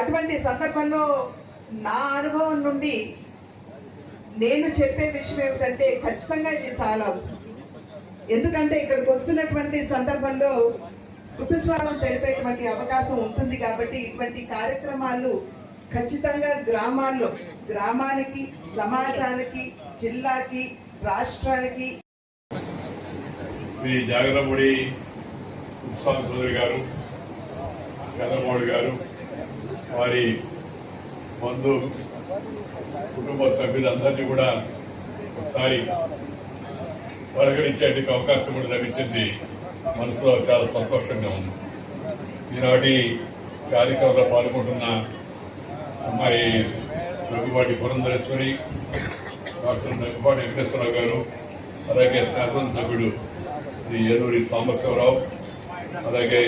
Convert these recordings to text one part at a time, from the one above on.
అటువంటి సందర్భంలో నా అనుభవం నుండి నేను చెప్పే విషయం ఏమిటంటే ఖచ్చితంగా ఇది చాలా అవసరం. ఎందుకంటే ఇక్కడికి వస్తున్నటువంటి సందర్భంలో ఋతుస్వారం తెలిపేటువంటి అవకాశం ఉంటుంది కాబట్టి ఇటువంటి కార్యక్రమాలు ఖచ్చితంగా గ్రామాల్లో, గ్రామానికి, సమాజానికి, జిల్లాకి, రాష్ట్రానికి. శ్రీ జాగరముడి ఉత్సాహ చౌదరి గారు, చంద్రమౌళి గారు, వారి బంధు కుటుంబ సభ్యులందరినీ కూడా ఒకసారి పలకరించే అవకాశం కూడా లభించింది. మనసులో చాలా సంతోషంగా ఉంది. ఈనాటి కార్యక్రమంలో పాల్గొంటున్న అమ్మాయి దగ్గుబాటి పురంధరేశ్వరి, డాక్టర్ దగ్గుబాటి వెంకటేశ్వరరావు గారు, అలాగే శాసనసభ్యుడు శ్రీ ఏలూరి సాంబశివరావు, అలాగే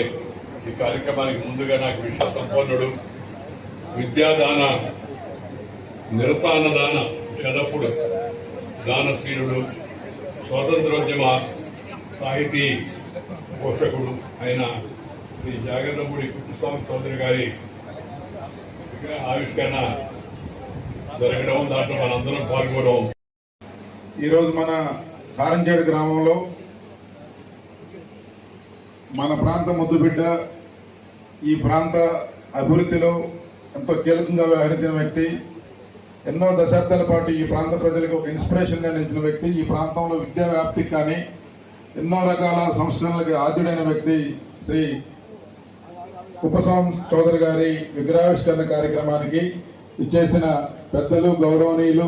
ఈ కార్యక్రమానికి ముందుగా నాకు విశ్వాస సంపన్నుడు, విద్యాదాన నిరతానదాన ఎల్లప్పుడు దానశీలుడు, స్వాతంత్రోద్యమ సాహితీ పోషకుడు అయిన శ్రీ జాగర్లమూడి కుప్పస్వామి చౌదరి గారి ఆవిష్కరణ జరగడం, దాంట్లో మనందరం పాల్గొనడం. ఈరోజు మన కారంచేడు గ్రామంలో మన ప్రాంత ముద్దుబిడ్డ, ఈ ప్రాంత అభివృద్ధిలో ఎంతో కీలకంగా వ్యవహరించిన వ్యక్తి, ఎన్నో దశాబ్దాల పాటు ఈ ప్రాంత ప్రజలకు ఒక ఇన్స్పిరేషన్గా నిలిచిన వ్యక్తి, ఈ ప్రాంతంలో విద్యా వ్యాప్తికి కానీ ఎన్నో రకాల సంస్కరణలకు ఆద్యుడైన వ్యక్తి శ్రీ కుప్పస్వామి చౌదరి గారి విగ్రహావిష్కరణ కార్యక్రమానికి ఇచ్చేసిన పెద్దలు, గౌరవనీయులు,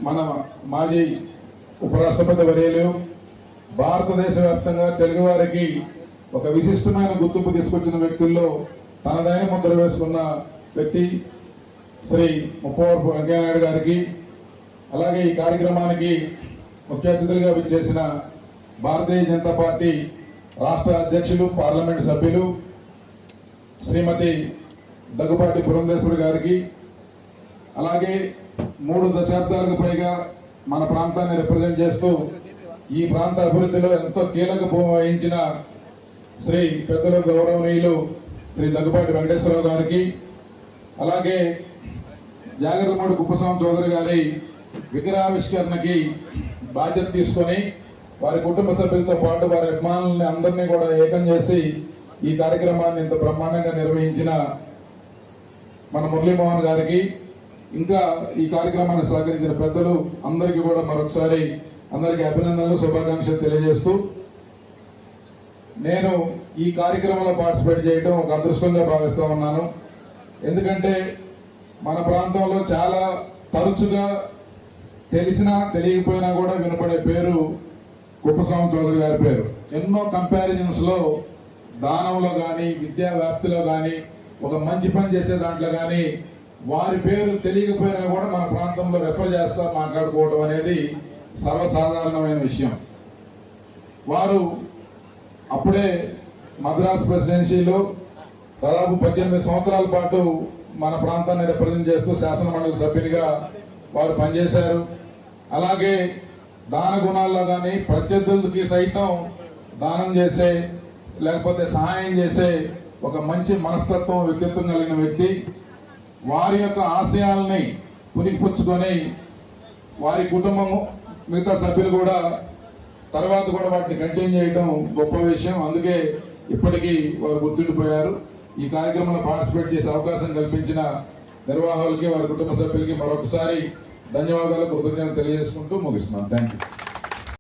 మన మాజీ ఉపరాష్ట్రపతి వర్యులు, భారతదేశ వ్యాప్తంగా తెలుగువారికి ఒక విశిష్టమైన గుర్తింపు తీసుకొచ్చిన వ్యక్తుల్లో తనదైన ముద్ర వేసుకున్న వ్యక్తి శ్రీ ముప్పవరపు వెంకయ్యనాయుడు గారికి, అలాగే ఈ కార్యక్రమానికి ముఖ్య అతిథులుగా విచ్చేసిన భారతీయ జనతా పార్టీ రాష్ట్ర అధ్యక్షులు, పార్లమెంటు సభ్యులు శ్రీమతి దగ్గుబాటి పురంధేశ్వరి గారికి, అలాగే 3 దశాబ్దాలకు పైగా మన ప్రాంతాన్ని రిప్రజెంట్ చేస్తూ ఈ ప్రాంత అభివృద్ధిలో ఎంతో కీలక భూమి వహించిన శ్రీ పెద్దలు, గౌరవనీయులు శ్రీ దగ్గుబాటి వెంకటేశ్వరరావు గారికి, అలాగే జాగర్లమూడి కుప్పస్వామి చౌదరి గారి విగ్రహావిష్కరణకి బాధ్యత తీసుకొని వారి కుటుంబ సభ్యులతో పాటు వారి అభిమానుల్ని అందరినీ కూడా ఏకం చేసి ఈ కార్యక్రమాన్ని ఇంత బ్రహ్మాండంగా నిర్వహించిన మన మురళీమోహన్ గారికి, ఇంకా ఈ కార్యక్రమాన్ని సహకరించిన పెద్దలు అందరికీ కూడా మరొకసారి అందరికీ అభినందనలు, శుభాకాంక్షలు తెలియజేస్తూ, నేను ఈ కార్యక్రమంలో పార్టిసిపేట్ చేయడం ఒక అదృష్టంగా భావిస్తూ ఉన్నాను. ఎందుకంటే మన ప్రాంతంలో చాలా తరచుగా తెలిసినా తెలియకపోయినా కూడా వినపడే పేరు కుప్పస్వామి చౌదరి గారి పేరు. ఎన్నో కంపారిజన్స్లో దానంలో కానీ, విద్యా వ్యాప్తిలో కానీ, ఒక మంచి పని చేసే దాంట్లో కానీ వారి పేరు తెలియకపోయినా కూడా మన ప్రాంతంలో రెఫర్ చేస్తా మాట్లాడుకోవడం అనేది సర్వసాధారణమైన విషయం. వారు అప్పుడే మద్రాస్ ప్రెసిడెన్సీలో దాదాపు 18 సంవత్సరాల పాటు మన ప్రాంతాన్ని రిప్రజెంట్ చేస్తూ శాసన మండలి సభ్యునిగా వారు పనిచేశారు. అలాగే దాన గుణాల్లో కానీ ప్రత్యర్థులకి సైతం దానం చేసే, లేకపోతే సహాయం చేసే ఒక మంచి మనస్తత్వం, వ్యక్తిత్వం కలిగిన వ్యక్తి. వారి యొక్క ఆశయాలని పునికిపుచ్చుకొని వారి కుటుంబము, మిగతా సభ్యులు కూడా తర్వాత కూడా వాటిని కంటిన్యూ చేయడం గొప్ప విషయం. అందుకే ఇప్పటికీ వారు గుర్తుండిపోయారు. ఈ కార్యక్రమంలో పార్టిసిపేట్ చేసే అవకాశం కల్పించిన నిర్వాహకులకి, వారి కుటుంబ సభ్యులకి మరొకసారి ధన్యవాదాలు, కృతజ్ఞతలు తెలియజేసుకుంటూ ముగిస్తున్నాను. Thank you.